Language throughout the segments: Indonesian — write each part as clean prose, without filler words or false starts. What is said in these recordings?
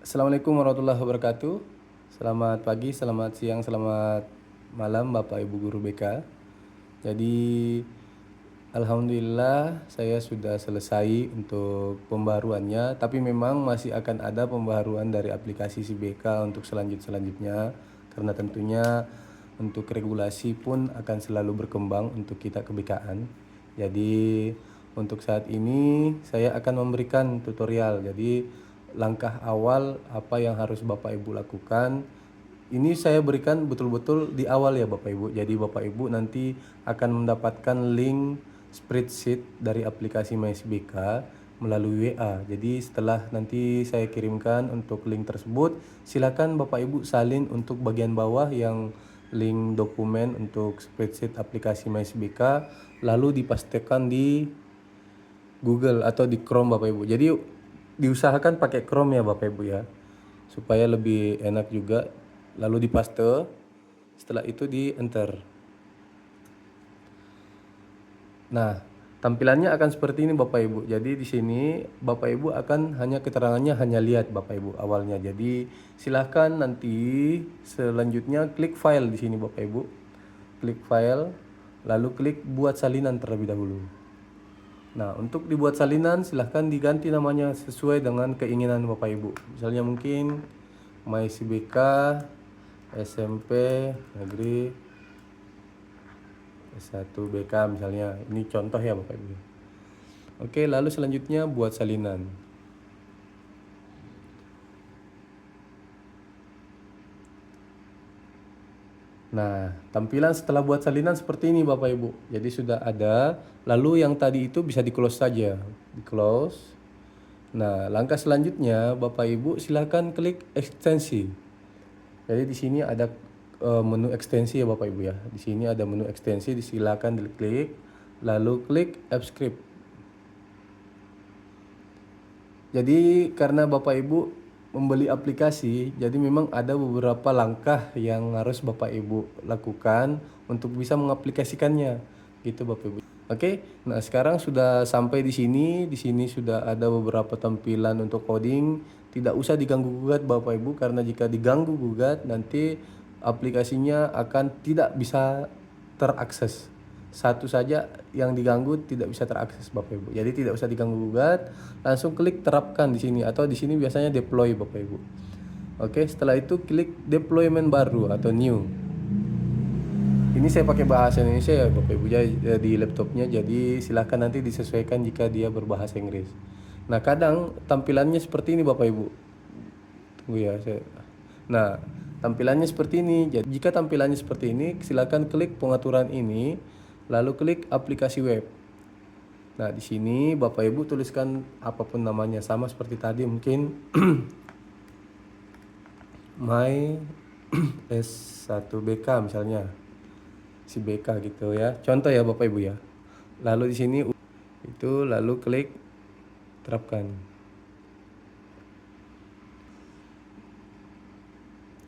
Assalamualaikum warahmatullahi wabarakatuh. Selamat pagi, selamat siang, selamat malam Bapak Ibu Guru BK. Jadi Alhamdulillah saya sudah selesai untuk pembaruannya, tapi memang masih akan ada pembaruan dari aplikasi si BK untuk selanjutnya, karena tentunya untuk regulasi pun akan selalu berkembang untuk kita kebekaan. Jadi untuk saat ini saya akan memberikan tutorial. Jadi langkah awal apa yang harus Bapak Ibu lakukan ini saya berikan betul-betul di awal ya Bapak Ibu. Jadi Bapak Ibu nanti akan mendapatkan link spreadsheet dari aplikasi MySBK melalui WA. Jadi setelah nanti saya kirimkan untuk link tersebut, silakan Bapak Ibu salin untuk bagian bawah yang link dokumen untuk spreadsheet aplikasi MySBK, lalu dipastikan di Google atau di Chrome Bapak Ibu. Jadi diusahakan pakai Chrome ya Bapak Ibu ya, supaya lebih enak juga. Lalu dipaste, setelah itu di enter. Nah, tampilannya akan seperti ini Bapak Ibu. Jadi di sini Bapak Ibu akan hanya keterangannya hanya lihat Bapak Ibu awalnya. Jadi silahkan nanti selanjutnya klik file di sini Bapak Ibu. Klik file, lalu klik buat salinan terlebih dahulu. Nah, untuk dibuat salinan silahkan diganti namanya sesuai dengan keinginan Bapak Ibu. Misalnya mungkin MyCBK SMP Negeri S1 BK misalnya. Ini contoh ya Bapak Ibu. Oke, lalu selanjutnya buat salinan. Nah, tampilan setelah buat salinan seperti ini Bapak Ibu. Jadi sudah ada, lalu yang tadi itu bisa di-close saja. Di-close. Nah, langkah selanjutnya Bapak Ibu silakan klik ekstensi. Jadi di sini ada menu ekstensi ya Bapak Ibu ya. Di sini ada menu ekstensi, silakan diklik, lalu klik AppScript. Jadi karena Bapak Ibu membeli aplikasi, jadi memang ada beberapa langkah yang harus Bapak Ibu lakukan untuk bisa mengaplikasikannya. Gitu Bapak Ibu. Oke, nah sekarang sudah sampai di sini. Di sini sudah ada beberapa tampilan untuk coding. Tidak usah diganggu gugat Bapak Ibu, karena jika diganggu gugat nanti aplikasinya akan tidak bisa terakses. Satu saja yang diganggu tidak bisa terakses Bapak Ibu. Jadi tidak usah diganggu gugat, langsung klik terapkan di sini, atau di sini biasanya deploy Bapak Ibu. Oke, setelah itu klik deployment baru atau new. Ini saya pakai bahasa Indonesia ya Bapak Ibu ya, di laptopnya, jadi silahkan nanti disesuaikan jika dia berbahasa Inggris. Nah, kadang tampilannya seperti ini Bapak Ibu. Tunggu ya, Nah, tampilannya seperti ini. Jadi jika tampilannya seperti ini, silakan klik pengaturan ini, lalu klik aplikasi web. Nah, di sini Bapak Ibu tuliskan apapun namanya, sama seperti tadi mungkin my S1BK misalnya. Si BK gitu ya. Contoh ya Bapak Ibu ya. Lalu di sini itu lalu klik terapkan.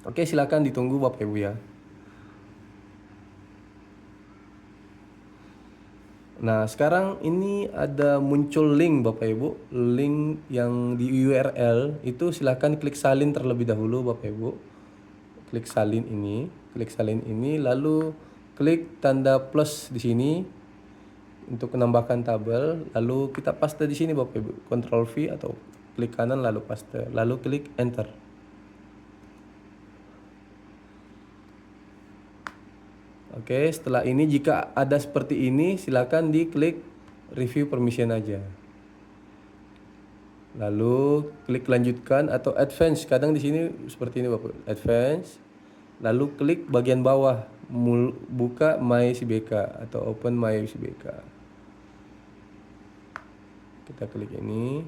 Oke, silakan ditunggu Bapak Ibu ya. Nah, sekarang ini ada muncul link Bapak Ibu, link yang di URL itu silahkan klik salin terlebih dahulu Bapak Ibu. Klik salin ini, lalu klik tanda plus di sini untuk menambahkan tabel, lalu kita paste di sini Bapak Ibu, Ctrl V atau klik kanan lalu paste, lalu klik enter. Oke, setelah ini jika ada seperti ini, silakan diklik review permission aja. Lalu klik lanjutkan atau advance. Kadang di sini seperti ini Bapak, advance. Lalu klik bagian bawah, buka MyCBK atau open MyCBK. Kita klik ini.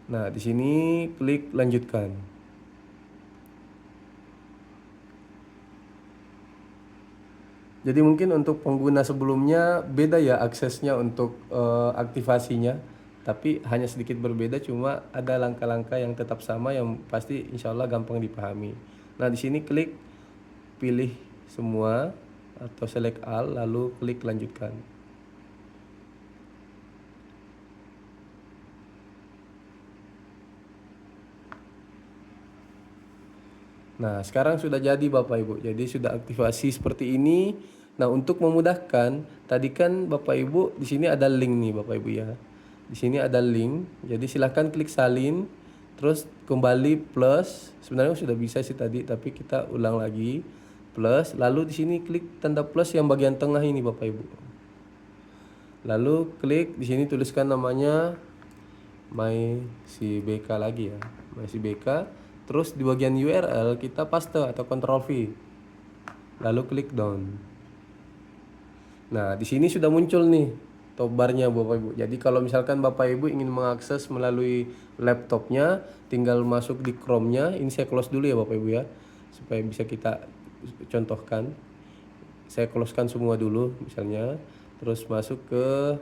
Nah, di sini klik lanjutkan. Jadi mungkin untuk pengguna sebelumnya beda ya aksesnya untuk aktivasinya, tapi hanya sedikit berbeda, cuma ada langkah-langkah yang tetap sama yang pasti insya Allah gampang dipahami. Nah, di sini klik pilih semua atau select all, lalu klik lanjutkan. Nah, sekarang sudah jadi Bapak Ibu. Jadi sudah aktivasi seperti ini. Nah, untuk memudahkan, tadi kan Bapak Ibu di sini ada link nih Bapak Ibu ya. Di sini ada link. Jadi silahkan klik salin, terus kembali plus. Sebenarnya sudah bisa sih tadi, tapi kita ulang lagi. Plus, lalu di sini klik tanda plus yang bagian tengah ini Bapak Ibu. Lalu klik di sini tuliskan namanya MySiBK lagi ya. MySiBK. Terus di bagian URL kita paste atau Ctrl V. Lalu klik down. Nah, di sini sudah muncul nih top barnya Bapak Ibu. Jadi kalau misalkan Bapak Ibu ingin mengakses melalui laptopnya, tinggal masuk di Chrome-nya. Ini saya close dulu ya Bapak Ibu ya, supaya bisa kita contohkan. Saya close-kan semua dulu misalnya. Terus masuk ke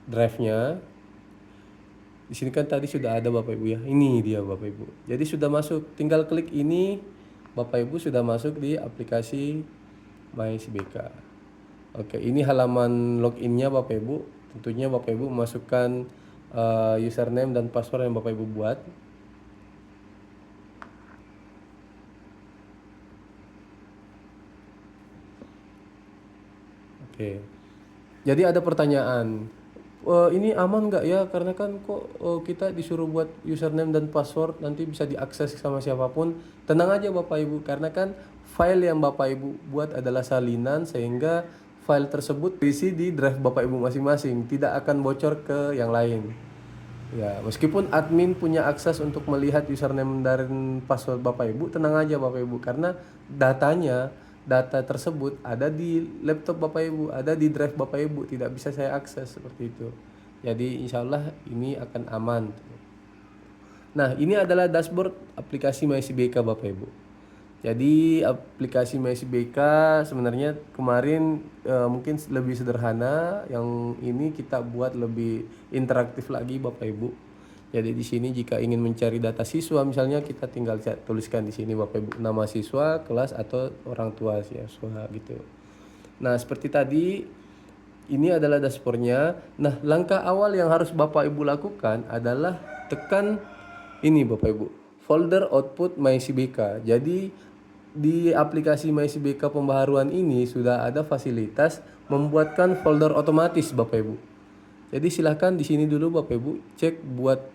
drive-nya. Di sini kan tadi sudah ada Bapak Ibu ya. Ini dia Bapak Ibu. Jadi sudah masuk, tinggal klik ini, Bapak Ibu sudah masuk di aplikasi MySiBK. Oke, ini halaman loginnya Bapak Ibu. Tentunya Bapak Ibu memasukkan username dan password yang Bapak Ibu buat. Oke. Jadi ada pertanyaan, ini aman nggak ya? Karena kan kok kita disuruh buat username dan password, nanti bisa diakses sama siapapun. Tenang aja Bapak Ibu, karena kan file yang Bapak Ibu buat adalah salinan, sehingga file tersebut diisi di drive Bapak Ibu masing-masing, tidak akan bocor ke yang lain. Ya, meskipun admin punya akses untuk melihat username dan password Bapak Ibu, tenang aja Bapak Ibu, karena data tersebut ada di laptop Bapak Ibu, ada di drive Bapak Ibu, tidak bisa saya akses seperti itu. Jadi insya Allah ini akan aman. Nah, ini adalah dashboard aplikasi MySiBK Bapak Ibu. Jadi aplikasi MySiBK sebenarnya kemarin mungkin lebih sederhana, yang ini kita buat lebih interaktif lagi Bapak Ibu. Jadi di sini jika ingin mencari data siswa misalnya, kita tinggal tuliskan di sini Bapak Ibu nama siswa, kelas atau orang tua siswa gitu. Nah, seperti tadi ini adalah dashboardnya. Nah, langkah awal yang harus Bapak Ibu lakukan adalah tekan ini Bapak Ibu, folder output MySiBK. Jadi di aplikasi MySiBK pembaharuan ini sudah ada fasilitas membuatkan folder otomatis Bapak Ibu. Jadi silahkan di sini dulu Bapak Ibu cek buat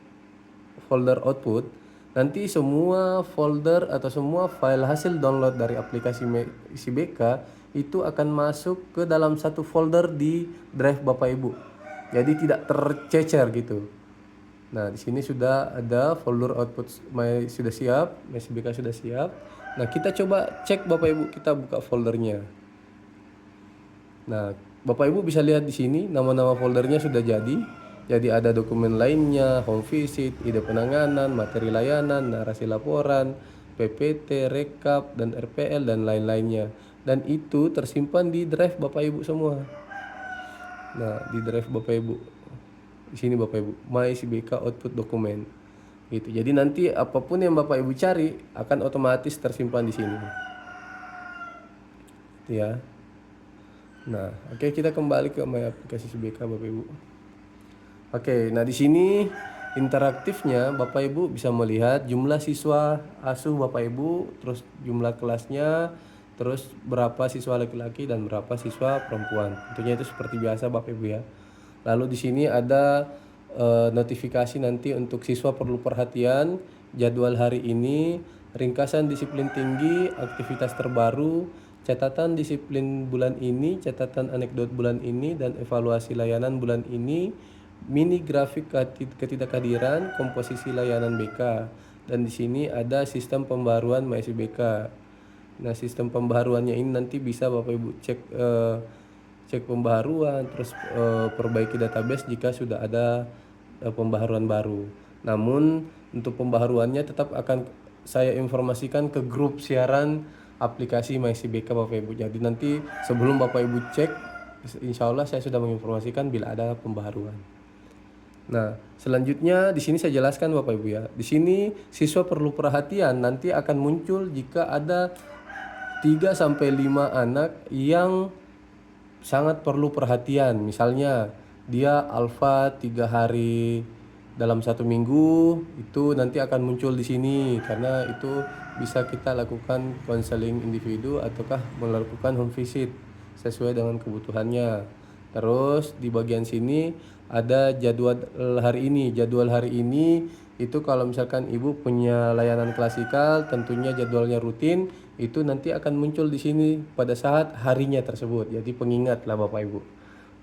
folder output. Nanti semua folder atau semua file hasil download dari aplikasi MySiBK itu akan masuk ke dalam satu folder di drive Bapak Ibu. Jadi tidak tercecer gitu. Nah, di sini sudah ada folder output sudah siap, MySiBK sudah siap. Nah, kita coba cek Bapak Ibu, kita buka foldernya. Nah, Bapak Ibu bisa lihat di sini nama-nama foldernya sudah jadi. Jadi ada dokumen lainnya, home visit, ide penanganan, materi layanan, narasi laporan, PPT, rekap, dan RPL dan lain-lainnya. Dan itu tersimpan di drive Bapak Ibu semua. Nah, di drive Bapak Ibu. Di sini Bapak Ibu, MySiBK output dokumen. Gitu. Jadi nanti apapun yang Bapak Ibu cari akan otomatis tersimpan di sini. Gitu ya. Nah, oke, kita kembali ke My aplikasi SiBK Bapak Ibu. Oke, nah di sini interaktifnya Bapak Ibu bisa melihat jumlah siswa asuh Bapak Ibu, terus jumlah kelasnya, terus berapa siswa laki-laki dan berapa siswa perempuan. Tentunya itu seperti biasa Bapak Ibu ya. Lalu di sini ada notifikasi nanti untuk siswa perlu perhatian, jadwal hari ini, ringkasan disiplin tinggi, aktivitas terbaru, catatan disiplin bulan ini, catatan anekdot bulan ini, dan evaluasi layanan bulan ini, mini grafik ketidakhadiran, komposisi layanan BK. Dan di sini ada sistem pembaruan MySiBK. Nah, sistem pembaruannya ini nanti bisa Bapak Ibu cek pembaharuan, terus perbaiki database jika sudah ada pembaharuan baru. Namun untuk pembaharuannya tetap akan saya informasikan ke grup siaran aplikasi MySiBK Bapak Ibu. Jadi nanti sebelum Bapak Ibu cek, insya Allah saya sudah menginformasikan bila ada pembaharuan. Nah, selanjutnya di sini saya jelaskan Bapak Ibu ya. Di sini siswa perlu perhatian nanti akan muncul jika ada 3 sampai 5 anak yang sangat perlu perhatian. Misalnya dia alfa 3 hari dalam 1 minggu itu nanti akan muncul di sini, karena itu bisa kita lakukan konseling individu ataukah melakukan home visit sesuai dengan kebutuhannya. Terus di bagian sini ada jadwal hari ini. Jadwal hari ini itu kalau misalkan ibu punya layanan klasikal, tentunya jadwalnya rutin, itu nanti akan muncul di sini pada saat harinya tersebut. Jadi pengingat lah Bapak Ibu,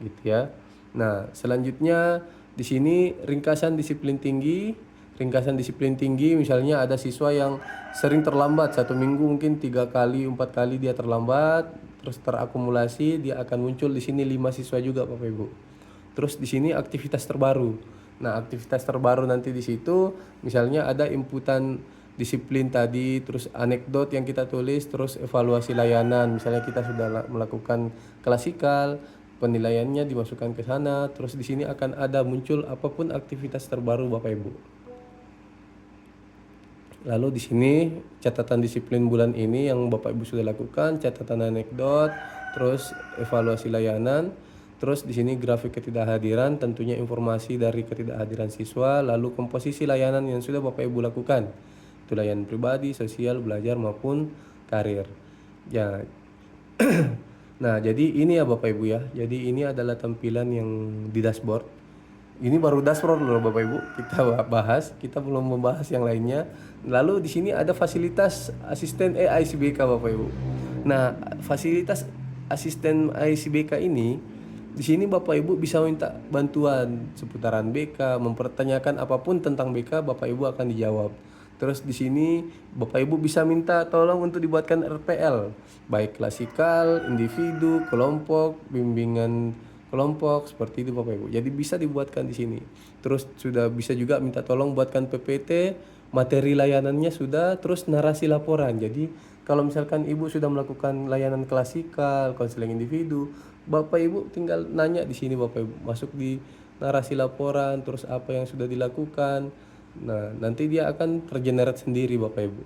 gitu ya. Nah, selanjutnya di sini ringkasan disiplin tinggi. Ringkasan disiplin tinggi misalnya ada siswa yang sering terlambat 1 minggu, mungkin 3 kali 4 kali dia terlambat, terus terakumulasi, dia akan muncul di sini 5 siswa juga Bapak Ibu. Terus di sini aktivitas terbaru. Nah, aktivitas terbaru nanti di situ misalnya ada inputan disiplin tadi, terus anekdot yang kita tulis, terus evaluasi layanan. Misalnya kita sudah melakukan klasikal, penilaiannya dimasukkan ke sana, terus di sini akan ada muncul apapun aktivitas terbaru Bapak Ibu. Lalu di sini catatan disiplin bulan ini yang Bapak Ibu sudah lakukan, catatan anekdot, terus evaluasi layanan, terus di sini grafik ketidakhadiran, tentunya informasi dari ketidakhadiran siswa, lalu komposisi layanan yang sudah Bapak Ibu lakukan. Itu layanan pribadi, sosial, belajar maupun karir. Ya. Nah, jadi ini ya Bapak Ibu ya. Jadi ini adalah tampilan yang di dashboard. Ini baru dashboard loh Bapak Ibu. Kita bahas, kita belum membahas yang lainnya. Lalu di sini ada fasilitas asisten AICBK Bapak Ibu. Nah, fasilitas asisten AICBK ini di sini Bapak Ibu bisa minta bantuan seputaran BK, mempertanyakan apapun tentang BK, Bapak Ibu akan dijawab. Terus di sini Bapak Ibu bisa minta tolong untuk dibuatkan RPL, baik klasikal, individu, kelompok, bimbingan kelompok, seperti itu Bapak Ibu. Jadi bisa dibuatkan di sini. Terus sudah bisa juga minta tolong buatkan PPT, materi layanannya sudah, terus narasi laporan. Jadi kalau misalkan Ibu sudah melakukan layanan klasikal, konseling individu, Bapak Ibu tinggal nanya di sini Bapak Ibu, masuk di narasi laporan, terus apa yang sudah dilakukan. Nah, nanti dia akan tergenerate sendiri Bapak Ibu.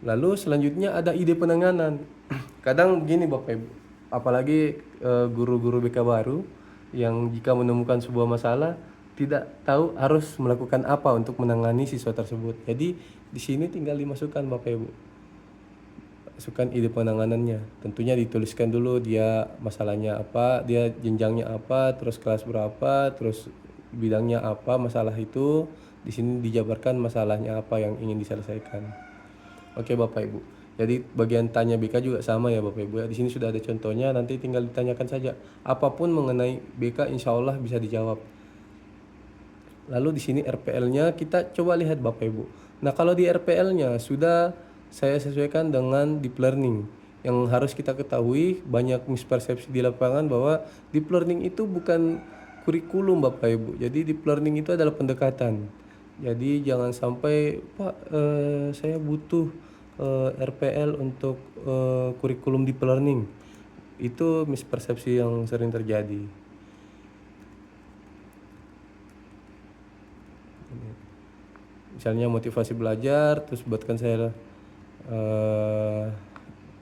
Lalu selanjutnya ada ide penanganan. Kadang begini Bapak Ibu, apalagi guru-guru BK baru yang jika menemukan sebuah masalah tidak tahu harus melakukan apa untuk menangani siswa tersebut. Jadi di sini tinggal dimasukkan Bapak Ibu. Masukkan ide penanganannya. Tentunya dituliskan dulu dia masalahnya apa, dia jenjangnya apa, terus kelas berapa, terus bidangnya apa masalah itu. Di sini dijabarkan masalahnya apa yang ingin diselesaikan. Oke Bapak Ibu. Jadi bagian tanya BK juga sama ya Bapak Ibu ya. Di sini sudah ada contohnya, nanti tinggal ditanyakan saja. Apapun mengenai BK insya Allah bisa dijawab. Lalu di sini RPL-nya kita coba lihat Bapak Ibu. Nah, kalau di RPL-nya sudah saya sesuaikan dengan deep learning. Yang harus kita ketahui, banyak mispersepsi di lapangan bahwa deep learning itu bukan kurikulum Bapak Ibu. Jadi deep learning itu adalah pendekatan. Jadi jangan sampai Pak saya butuh RPL untuk kurikulum deep learning. Itu mispersepsi yang sering terjadi. Misalnya motivasi belajar, terus buatkan saya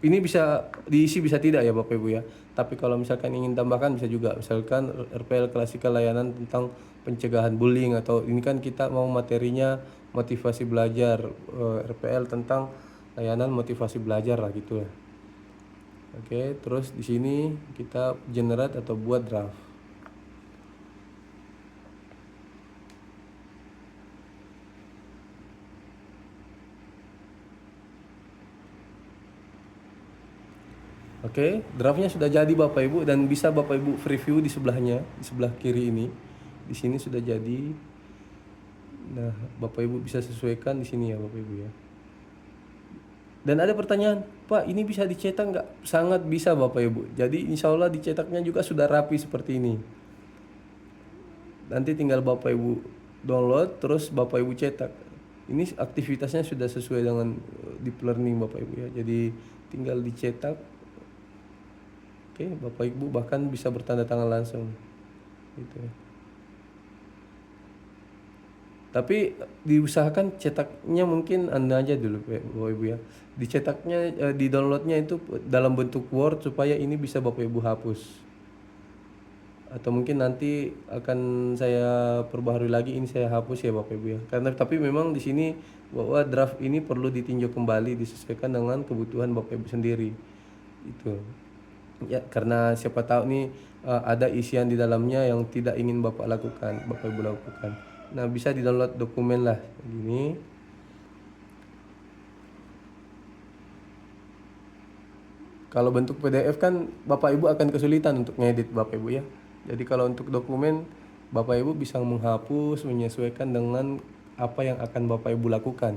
ini bisa diisi bisa tidak ya Bapak Ibu ya. Tapi kalau misalkan ingin tambahkan bisa juga, misalkan RPL klasikal layanan tentang pencegahan bullying, atau ini kan kita mau materinya motivasi belajar, RPL tentang layanan motivasi belajar lah gitu ya. Oke, terus di sini kita generate atau buat draft. Oke, draftnya sudah jadi Bapak Ibu, dan bisa Bapak Ibu preview di sebelahnya, di sebelah kiri ini. Di sini sudah jadi. Nah, Bapak Ibu bisa sesuaikan di sini ya Bapak Ibu ya. Dan ada pertanyaan, Pak ini bisa dicetak nggak? Sangat bisa Bapak Ibu. Jadi insya Allah dicetaknya juga sudah rapi seperti ini. Nanti tinggal Bapak Ibu download, terus Bapak Ibu cetak. Ini aktivitasnya sudah sesuai dengan deep learning Bapak Ibu ya. Jadi tinggal dicetak. Oke, Bapak Ibu bahkan bisa bertanda tangan langsung gitu ya. Tapi diusahakan cetaknya mungkin Anda aja dulu Bapak Ibu ya. Dicetaknya di downloadnya itu dalam bentuk Word supaya ini bisa Bapak Ibu hapus. atau mungkin nanti akan saya perbaharui lagi, ini saya hapus ya Bapak Ibu ya. Karena tapi memang di sini bahwa draft ini perlu ditinjau kembali, disesuaikan dengan kebutuhan Bapak Ibu sendiri. Itu. Ya, karena siapa tahu nih ada isian di dalamnya yang tidak ingin Bapak lakukan, Bapak Ibu lakukan. Nah, bisa di-download dokumen lah gini. Kalau bentuk PDF kan Bapak Ibu akan kesulitan untuk ngedit Bapak Ibu ya. Jadi kalau untuk dokumen Bapak Ibu bisa menghapus, menyesuaikan dengan apa yang akan Bapak Ibu lakukan.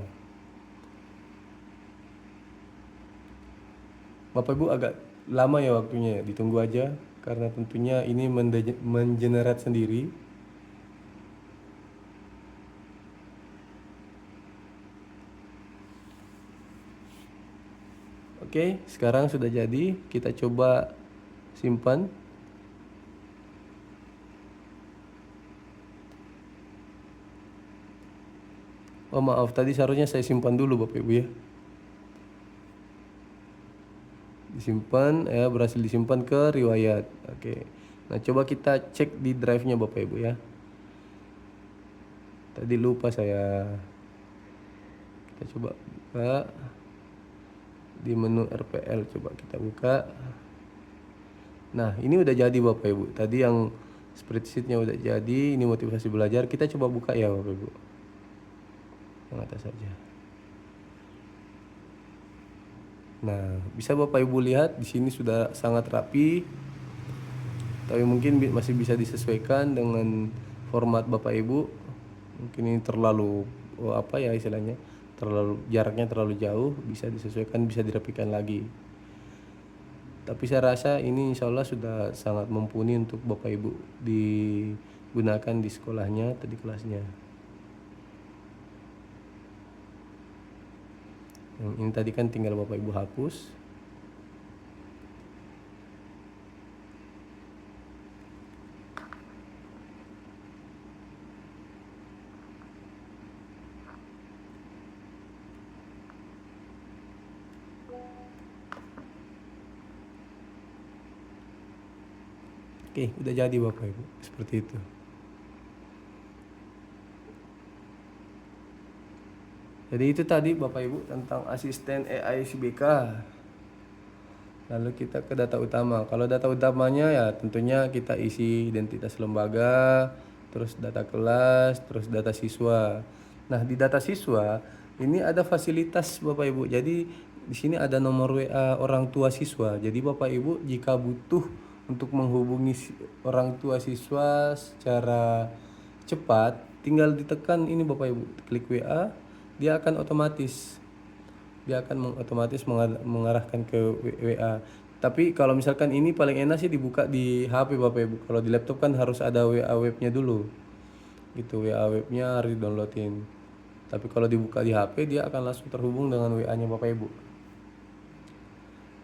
Bapak Ibu agak lama ya waktunya ya, ditunggu aja karena tentunya ini mengenerate sendiri. Oke, sekarang sudah jadi, kita coba simpan. Oh maaf, tadi seharusnya saya simpan dulu Bapak Ibu ya. Disimpan, ya berhasil disimpan ke riwayat. Oke. Nah, coba kita cek di drive-nya Bapak Ibu ya. Tadi lupa saya. Kita coba buka di menu RPL, coba kita buka. Nah, ini udah jadi Bapak Ibu. Tadi yang spreadsheet-nya udah jadi, ini motivasi belajar. Kita coba buka ya Bapak Ibu. Yang atas saja. Nah, bisa Bapak Ibu lihat di sini sudah sangat rapi. Tapi mungkin masih bisa disesuaikan dengan format Bapak Ibu. Mungkin ini terlalu apa ya istilahnya? Jaraknya terlalu jauh, bisa disesuaikan, bisa dirapikan lagi. Tapi saya rasa ini insya Allah sudah sangat mumpuni untuk Bapak Ibu digunakan di sekolahnya atau di kelasnya. Yang ini tadi kan tinggal Bapak Ibu hapus. Oke, udah jadi Bapak Ibu, seperti itu. Jadi itu tadi Bapak Ibu tentang asisten AI CBK. Lalu kita ke data utama. Kalau data utamanya ya tentunya kita isi identitas lembaga, terus data kelas, terus data siswa. Nah, di data siswa ini ada fasilitas Bapak Ibu. Jadi di sini ada nomor WA orang tua siswa. Jadi Bapak Ibu jika butuh untuk menghubungi orang tua siswa secara cepat, tinggal ditekan ini Bapak Ibu, klik WA, dia akan otomatis mengarahkan ke WA. Tapi kalau misalkan ini paling enak sih dibuka di HP Bapak Ibu. Kalau di laptop kan harus ada WA webnya dulu. Gitu, WA webnya harus di-downloadin. Tapi kalau dibuka di HP dia akan langsung terhubung dengan WA-nya Bapak Ibu.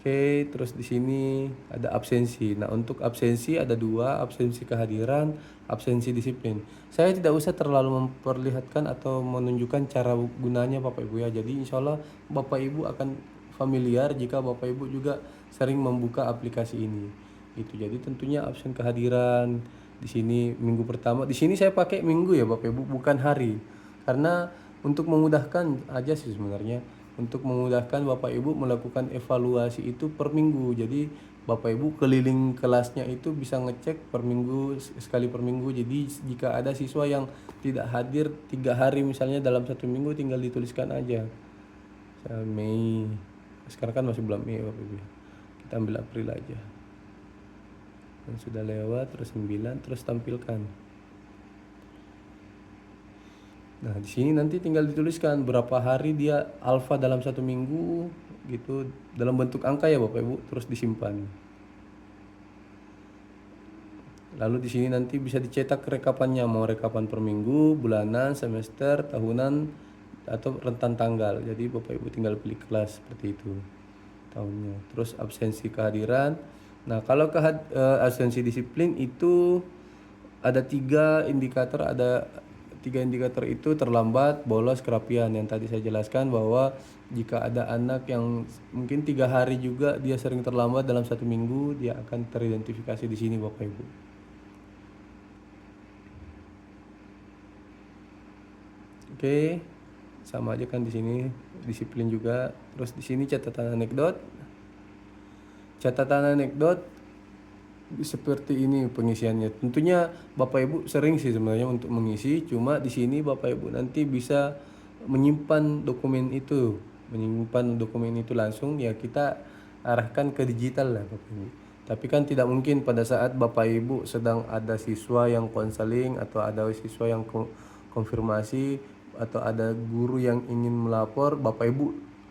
Oke, terus di sini ada absensi. Nah, untuk absensi ada dua, absensi kehadiran, absensi disiplin. Saya tidak usah terlalu memperlihatkan atau menunjukkan cara gunanya Bapak Ibu ya. Jadi insya Allah Bapak Ibu akan familiar jika Bapak Ibu juga sering membuka aplikasi ini. Gitu. Jadi tentunya absen kehadiran di sini minggu pertama. Di sini saya pakai minggu ya Bapak Ibu, bukan hari. Karena untuk memudahkan aja sih sebenarnya. Untuk memudahkan Bapak Ibu melakukan evaluasi itu per minggu. Jadi Bapak Ibu keliling kelasnya itu bisa ngecek per minggu, sekali per minggu. Jadi jika ada siswa yang tidak hadir 3 hari misalnya dalam 1 minggu, tinggal dituliskan aja. Mei. Sekarang kan masih bulan Mei Bapak Ibu. Kita ambil April aja. Dan sudah lewat, terus 9, terus tampilkan. Nah, di sini nanti tinggal dituliskan berapa hari dia alfa dalam 1 minggu gitu, dalam bentuk angka ya Bapak Ibu, terus disimpan. Lalu di sini nanti bisa dicetak rekapannya, mau rekapan per minggu, bulanan, semester, tahunan, atau rentan tanggal. Jadi Bapak Ibu tinggal pilih kelas seperti itu tahunnya. Terus absensi kehadiran. Nah, kalau absensi disiplin itu ada 3 indikator, itu terlambat, bolos, kerapian. Yang tadi saya jelaskan bahwa jika ada anak yang mungkin 3 hari juga dia sering terlambat dalam 1 minggu, dia akan teridentifikasi di sini Bapak Ibu. Oke, sama aja kan di sini disiplin juga. Terus di sini catatan anekdot. Catatan anekdot seperti ini pengisiannya. Tentunya Bapak Ibu sering sih sebenarnya untuk mengisi, cuma di sini Bapak Ibu nanti bisa menyimpan dokumen itu langsung ya kita arahkan ke digital lah Bapak Ibu. Tapi kan tidak mungkin pada saat Bapak Ibu sedang ada siswa yang konseling atau ada siswa yang konfirmasi atau ada guru yang ingin melapor, Bapak Ibu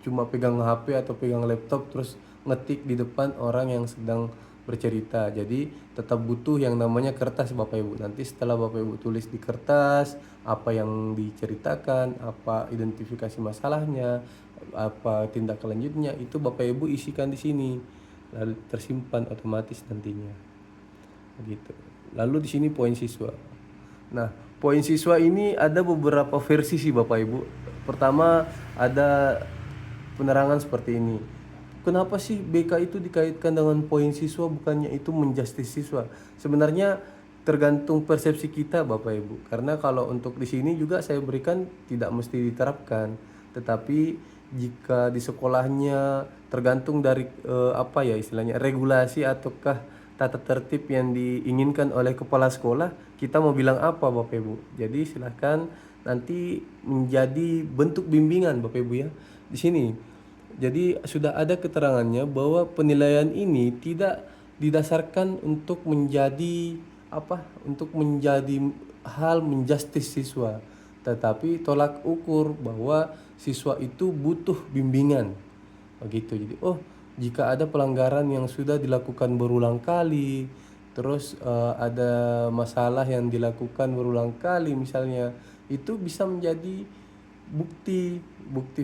cuma pegang HP atau pegang laptop terus ngetik di depan orang yang sedang bercerita. Jadi tetap butuh yang namanya kertas Bapak Ibu. Nanti setelah Bapak Ibu tulis di kertas apa yang diceritakan, apa identifikasi masalahnya, apa tindak lanjutnya, itu Bapak Ibu isikan di sini. Lalu tersimpan otomatis nantinya. Begitu. Lalu di sini poin siswa. Nah, poin siswa ini ada beberapa versi sih Bapak Ibu. Pertama ada penerangan seperti ini. Kenapa sih BK itu dikaitkan dengan poin siswa bukannya itu menjustis siswa? Sebenarnya tergantung persepsi kita Bapak Ibu. Karena kalau untuk di sini juga saya berikan tidak mesti diterapkan, tetapi jika di sekolahnya tergantung dari apa ya istilahnya regulasi ataukah tata tertib yang diinginkan oleh kepala sekolah, kita mau bilang apa Bapak Ibu. Jadi silahkan nanti menjadi bentuk bimbingan Bapak Ibu ya. Di sini jadi sudah ada keterangannya bahwa penilaian ini tidak didasarkan untuk menjadi apa? Untuk menjadi hal menjustis siswa, tetapi tolak ukur bahwa siswa itu butuh bimbingan. Begitu. Jadi, jika ada pelanggaran yang sudah dilakukan berulang kali, terus ada masalah yang dilakukan berulang kali misalnya, itu bisa menjadi bukti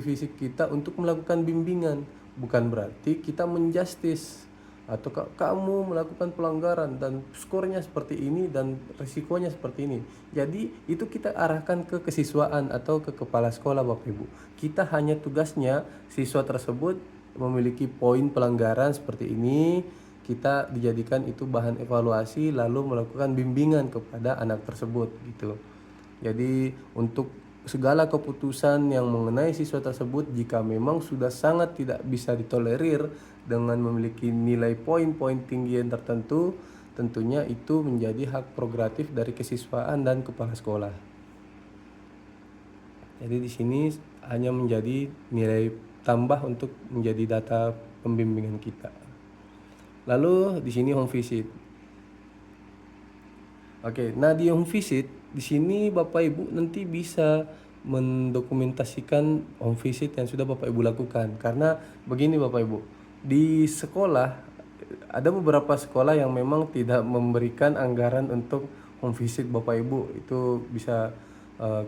fisik kita untuk melakukan bimbingan. Bukan berarti kita menjustis atau kamu melakukan pelanggaran dan skornya seperti ini dan risikonya seperti ini. Jadi itu kita arahkan ke kesiswaan atau ke kepala sekolah Bapak Ibu. Kita hanya tugasnya siswa tersebut memiliki poin pelanggaran seperti ini, kita dijadikan itu bahan evaluasi lalu melakukan bimbingan kepada anak tersebut gitu. Jadi untuk segala keputusan yang mengenai siswa tersebut jika memang sudah sangat tidak bisa ditolerir dengan memiliki nilai poin-poin tinggi yang tertentu, tentunya itu menjadi hak prerogatif dari kesiswaan dan kepala sekolah. Jadi di sini hanya menjadi nilai tambah untuk menjadi data pembimbingan kita. Lalu di sini home visit. Oke, nah di home visit di sini Bapak Ibu nanti bisa mendokumentasikan home visit yang sudah Bapak Ibu lakukan. Karena begini Bapak Ibu, di sekolah ada beberapa sekolah yang memang tidak memberikan anggaran untuk home visit Bapak Ibu. Itu bisa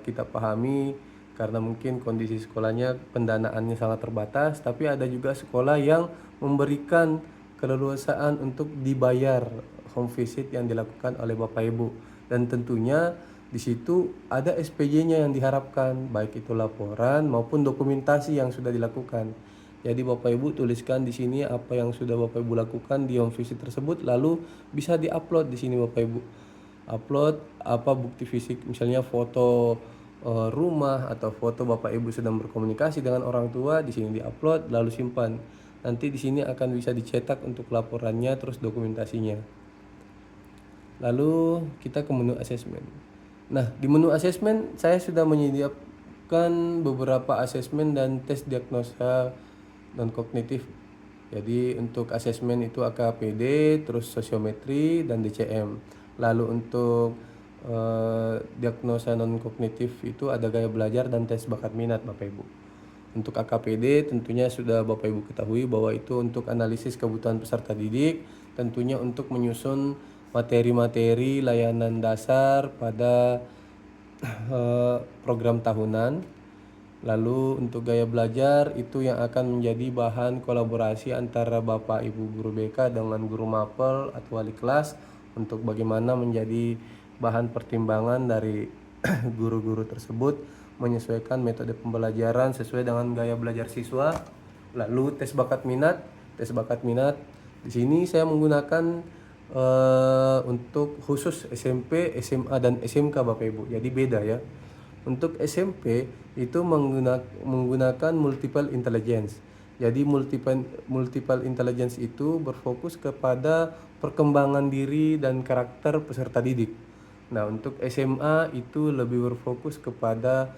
kita pahami karena mungkin kondisi sekolahnya pendanaannya sangat terbatas, tapi ada juga sekolah yang memberikan keleluasaan untuk dibayar home visit yang dilakukan oleh Bapak Ibu, dan tentunya di situ ada SPJ-nya yang diharapkan, baik itu laporan maupun dokumentasi yang sudah dilakukan. Jadi Bapak Ibu tuliskan di sini apa yang sudah Bapak Ibu lakukan di home visit tersebut, lalu bisa diupload di sini Bapak Ibu. Upload apa bukti fisik, misalnya foto rumah atau foto Bapak Ibu sedang berkomunikasi dengan orang tua, di sini diupload lalu simpan. Nanti di sini akan bisa dicetak untuk laporannya terus dokumentasinya. Lalu kita ke menu asesmen. Nah, di menu asesmen saya sudah menyediakan beberapa asesmen dan tes diagnosa non kognitif. Jadi untuk asesmen itu AKPD, terus sosiometri dan DCM. Lalu untuk diagnosa non kognitif itu ada gaya belajar dan tes bakat minat Bapak Ibu. Untuk AKPD tentunya sudah Bapak Ibu ketahui bahwa itu untuk analisis kebutuhan peserta didik, tentunya untuk menyusun materi-materi layanan dasar pada program tahunan. Lalu untuk gaya belajar itu yang akan menjadi bahan kolaborasi antara Bapak Ibu guru BK dengan guru mapel atau wali kelas untuk bagaimana menjadi bahan pertimbangan dari guru-guru tersebut menyesuaikan metode pembelajaran sesuai dengan gaya belajar siswa. Lalu tes bakat minat. Di sini saya menggunakan untuk khusus SMP, SMA dan SMK Bapak Ibu. Jadi beda ya. Untuk SMP itu menggunakan multiple intelligence. Jadi multiple intelligence itu berfokus kepada perkembangan diri dan karakter peserta didik. Nah, untuk SMA itu lebih berfokus kepada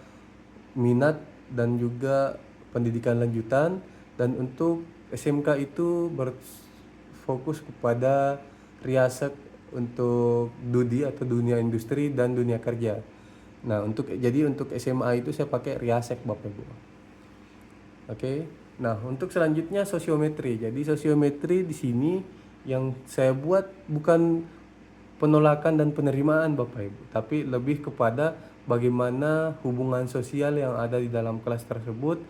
minat dan juga pendidikan lanjutan, dan untuk SMK itu berfokus kepada riasat untuk DUDI atau dunia industri dan dunia kerja. Nah, untuk SMA itu saya pakai riasek Bapak Ibu. Oke. Nah, untuk selanjutnya sosiometri. Jadi sosiometri di sini yang saya buat bukan penolakan dan penerimaan Bapak Ibu, tapi lebih kepada bagaimana hubungan sosial yang ada di dalam kelas tersebut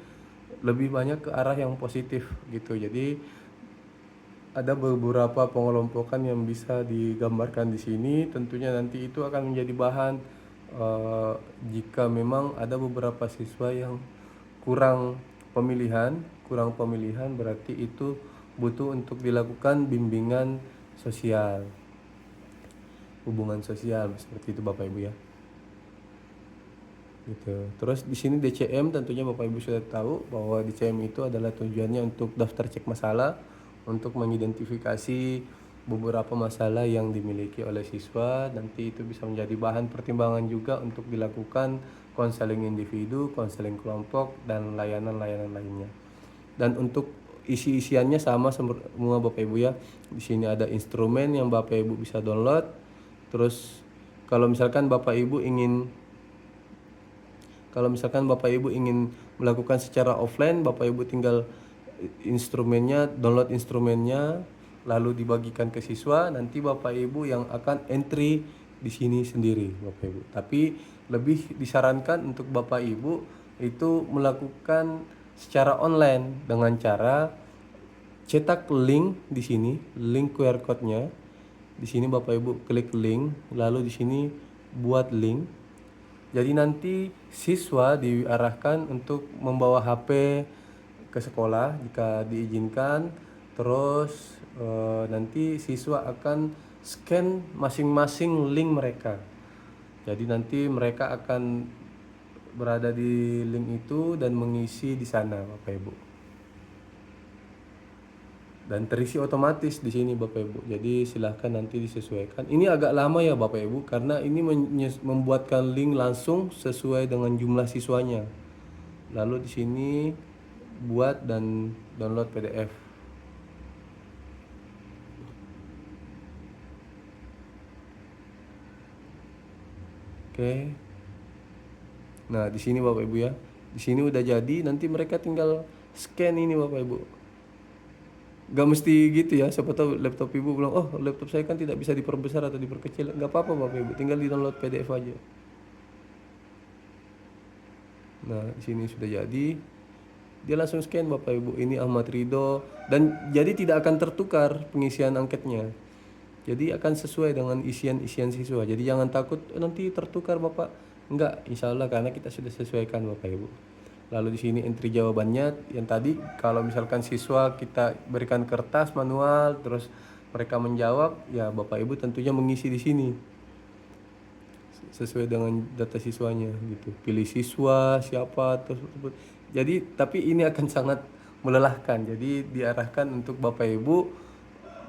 lebih banyak ke arah yang positif gitu. Jadi ada beberapa pengelompokan yang bisa digambarkan di sini. Tentunya nanti itu akan menjadi bahan jika memang ada beberapa siswa yang kurang pemilihan berarti itu butuh untuk dilakukan bimbingan sosial, hubungan sosial seperti itu Bapak Ibu ya. Gitu. Terus di sini DCM tentunya Bapak Ibu sudah tahu bahwa DCM itu adalah tujuannya untuk daftar cek masalah, untuk mengidentifikasi beberapa masalah yang dimiliki oleh siswa. Nanti itu bisa menjadi bahan pertimbangan juga untuk dilakukan konseling individu, konseling kelompok, dan layanan-layanan lainnya. Dan untuk isi-isiannya sama semua Bapak Ibu ya. Di sini ada instrumen yang Bapak Ibu bisa download. Terus kalau misalkan Bapak Ibu ingin melakukan secara offline, Bapak Ibu tinggal download instrumennya, lalu dibagikan ke siswa. Nanti Bapak Ibu yang akan entry di sini sendiri Bapak Ibu. Tapi lebih disarankan untuk Bapak Ibu itu melakukan secara online dengan cara cetak link di sini, link QR code-nya. Di sini Bapak Ibu klik link, lalu di sini buat link. Jadi nanti siswa diarahkan untuk membawa HP ke sekolah jika diizinkan. Terus nanti siswa akan scan masing-masing link mereka. Jadi nanti mereka akan berada di link itu dan mengisi di sana Bapak Ibu. Dan terisi otomatis di sini Bapak Ibu. Jadi silahkan nanti disesuaikan. Ini agak lama ya Bapak Ibu karena ini membuatkan link langsung sesuai dengan jumlah siswanya. Lalu di sini buat dan download PDF. Oke. Nah, di sini Bapak Ibu ya. Di sini udah jadi, nanti mereka tinggal scan ini Bapak Ibu. Gak mesti gitu ya, siapa tahu laptop ibu bilang, oh laptop saya kan tidak bisa diperbesar atau diperkecil. Gak apa-apa Bapak Ibu, tinggal di download PDF aja. Nah, di sini sudah jadi. Dia langsung scan Bapak Ibu, ini Ahmad Ridho. Dan jadi tidak akan tertukar pengisian angketnya. Jadi akan sesuai dengan isian siswa. Jadi jangan takut nanti tertukar Bapak. Enggak, insya Allah karena kita sudah sesuaikan Bapak Ibu. Lalu di sini entry jawabannya yang tadi, kalau misalkan siswa kita berikan kertas manual terus mereka menjawab, ya Bapak Ibu tentunya mengisi di sini sesuai dengan data siswanya gitu. Pilih siswa siapa tersebut. Jadi tapi ini akan sangat melelahkan. Jadi diarahkan untuk Bapak Ibu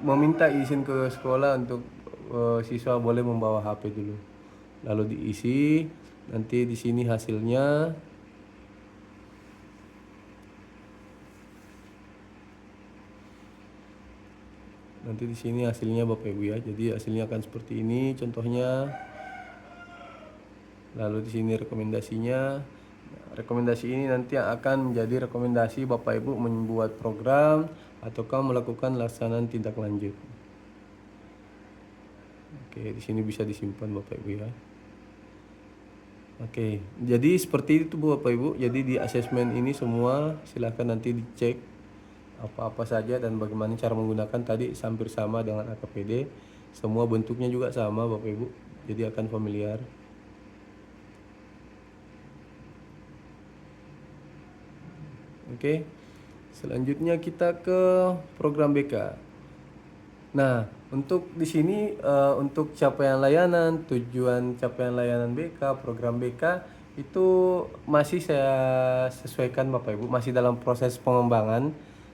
meminta izin ke sekolah untuk siswa boleh membawa HP dulu. Lalu diisi, nanti di sini hasilnya. Nanti di sini hasilnya Bapak Ibu ya. Jadi hasilnya akan seperti ini contohnya. Lalu di sini rekomendasinya. Rekomendasi ini nanti akan menjadi rekomendasi Bapak Ibu membuat program ataukah melakukan laksanaan tindak lanjut. Oke, di sini bisa disimpan Bapak Ibu ya. Oke, jadi seperti itu Bapak Ibu. Jadi di asesmen ini semua silahkan nanti dicek apa-apa saja dan bagaimana cara menggunakan. Tadi hampir sama dengan AKPD. Semua bentuknya juga sama Bapak Ibu. Jadi akan familiar. Oke. Selanjutnya kita ke program BK. Nah, untuk di sini untuk capaian layanan, tujuan capaian layanan BK, program BK Itu masih saya sesuaikan Bapak Ibu, masih dalam proses pengembangan.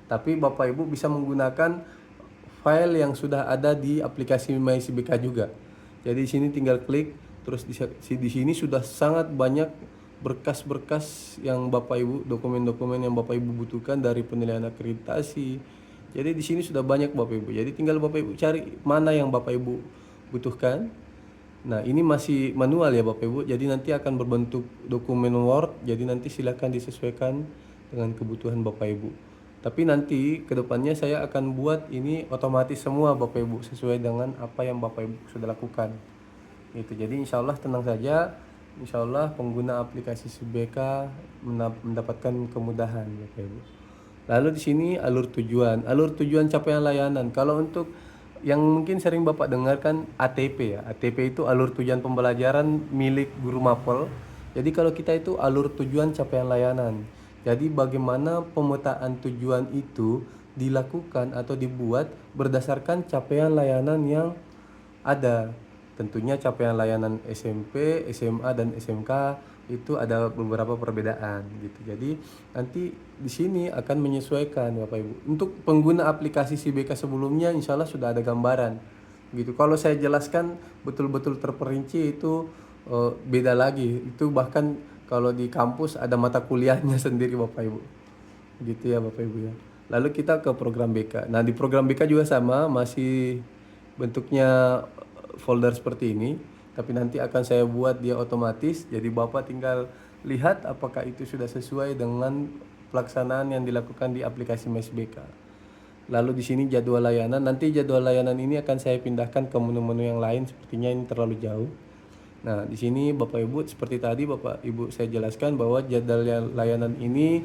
Tapi Bapak Ibu bisa menggunakan file yang sudah ada di aplikasi MyCBK juga. Jadi di sini tinggal klik, terus di sini sudah sangat banyak berkas-berkas yang Bapak Ibu, dokumen-dokumen yang Bapak Ibu butuhkan dari penilaian akreditasi. Jadi di sini sudah banyak Bapak Ibu. Jadi tinggal Bapak Ibu cari mana yang Bapak Ibu butuhkan. Nah, ini masih manual ya Bapak Ibu. Jadi nanti akan berbentuk dokumen Word. Jadi nanti silakan disesuaikan dengan kebutuhan Bapak Ibu. Tapi nanti kedepannya saya akan buat ini otomatis semua Bapak Ibu sesuai dengan apa yang Bapak Ibu sudah lakukan. Gitu. Jadi insya Allah tenang saja. Insya Allah pengguna aplikasi CBK mendapatkan kemudahan Bapak Ibu. Lalu di sini alur tujuan. Alur tujuan capaian layanan. Kalau untuk yang mungkin sering Bapak dengarkan ATP ya. ATP itu alur tujuan pembelajaran milik guru mapel. Jadi kalau kita itu alur tujuan capaian layanan. Jadi bagaimana pemetaan tujuan itu dilakukan atau dibuat berdasarkan capaian layanan yang ada. Tentunya capaian layanan SMP, SMA dan SMK itu ada beberapa perbedaan gitu. Jadi nanti di sini akan menyesuaikan Bapak Ibu. Untuk pengguna aplikasi CBK sebelumnya insya Allah sudah ada gambaran gitu. Kalau saya jelaskan betul-betul terperinci itu beda lagi. Itu bahkan kalau di kampus ada mata kuliahnya sendiri Bapak Ibu. Gitu ya Bapak Ibu ya. Lalu kita ke program BK. Nah, di program BK juga sama, masih bentuknya folder seperti ini, tapi nanti akan saya buat dia otomatis. Jadi Bapak tinggal lihat apakah itu sudah sesuai dengan pelaksanaan yang dilakukan di aplikasi MyCBK. Lalu di sini jadwal layanan. Nanti jadwal layanan ini akan saya pindahkan ke menu-menu yang lain, sepertinya ini terlalu jauh. Nah, di sini Bapak Ibu seperti tadi Bapak Ibu saya jelaskan bahwa jadwal layanan ini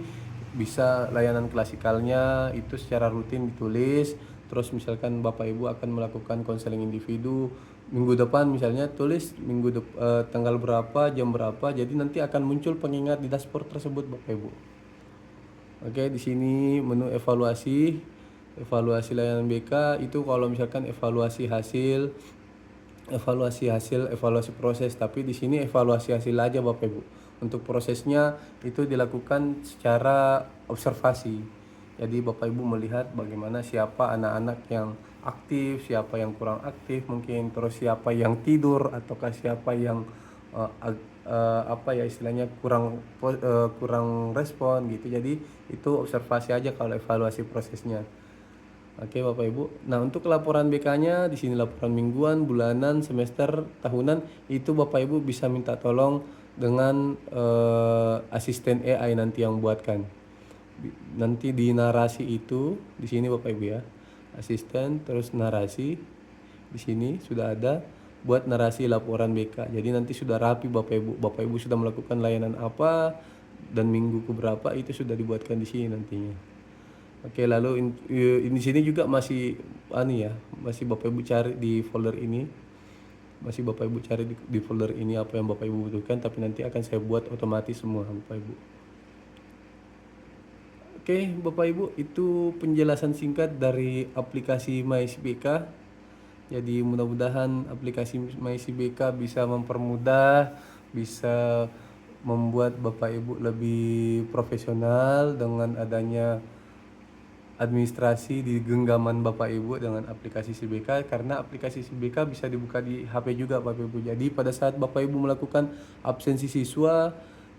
bisa layanan klasikalnya itu secara rutin ditulis. Terus misalkan Bapak Ibu akan melakukan konseling individu minggu depan, misalnya tulis tanggal berapa, jam berapa. Jadi nanti akan muncul pengingat di dashboard tersebut Bapak Ibu. Oke, di sini menu evaluasi layanan BK itu kalau misalkan evaluasi hasil, evaluasi proses. Tapi di sini evaluasi hasil aja Bapak Ibu. Untuk prosesnya itu dilakukan secara observasi. Jadi Bapak Ibu melihat bagaimana siapa anak-anak yang aktif, siapa yang kurang aktif mungkin, terus siapa yang tidur ataukah siapa yang apa ya istilahnya kurang respon gitu. Jadi itu observasi aja kalau evaluasi prosesnya. Oke Bapak Ibu. Nah, untuk laporan BK-nya di sini laporan mingguan, bulanan, semester, tahunan itu Bapak Ibu bisa minta tolong dengan asisten AI nanti yang buatkan. Nanti di narasi itu di sini Bapak Ibu ya. Asisten terus narasi di sini sudah ada buat narasi laporan BK. Jadi nanti sudah rapi Bapak Ibu. Bapak Ibu sudah melakukan layanan apa dan minggu keberapa itu sudah dibuatkan di sini nantinya. Oke, lalu di sini juga masih masih Bapak Ibu cari di folder ini. Masih Bapak Ibu cari di folder ini apa yang Bapak Ibu butuhkan, tapi nanti akan saya buat otomatis semua Bapak Ibu. Oke, Bapak Ibu, itu penjelasan singkat dari aplikasi MyCBK. Jadi mudah-mudahan aplikasi MyCBK bisa mempermudah, bisa membuat Bapak Ibu lebih profesional dengan adanya administrasi di genggaman Bapak Ibu dengan aplikasi CBK, karena aplikasi CBK bisa dibuka di HP juga Bapak Ibu. Jadi pada saat Bapak Ibu melakukan absensi siswa,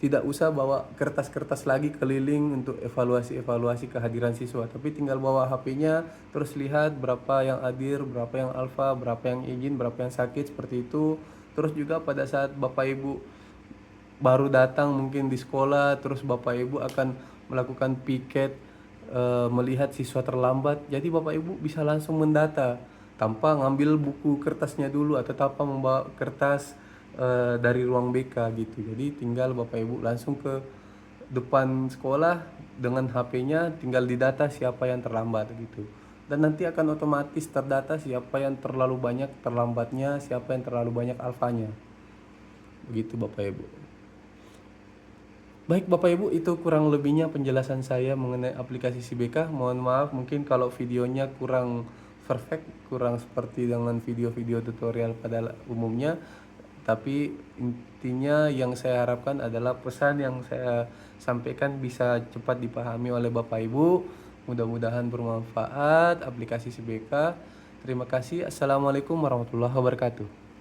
tidak usah bawa kertas-kertas lagi keliling untuk evaluasi kehadiran siswa, tapi tinggal bawa HP-nya, terus lihat berapa yang hadir, berapa yang alfa, berapa yang izin, berapa yang sakit, seperti itu. Terus juga pada saat Bapak Ibu baru datang mungkin di sekolah, terus Bapak Ibu akan melakukan piket melihat siswa terlambat, jadi Bapak Ibu bisa langsung mendata tanpa ngambil buku kertasnya dulu atau tanpa membawa kertas dari ruang BK gitu. Jadi tinggal Bapak Ibu langsung ke depan sekolah dengan HP-nya, tinggal didata siapa yang terlambat gitu. Dan nanti akan otomatis terdata siapa yang terlalu banyak terlambatnya, siapa yang terlalu banyak alfanya. Begitu Bapak Ibu. Baik Bapak Ibu, itu kurang lebihnya penjelasan saya mengenai aplikasi CBK. Mohon maaf mungkin kalau videonya kurang perfect, kurang seperti dengan video-video tutorial pada umumnya. Tapi intinya yang saya harapkan adalah pesan yang saya sampaikan bisa cepat dipahami oleh Bapak Ibu. Mudah-mudahan bermanfaat aplikasi CBK. Terima kasih. Assalamualaikum warahmatullahi wabarakatuh.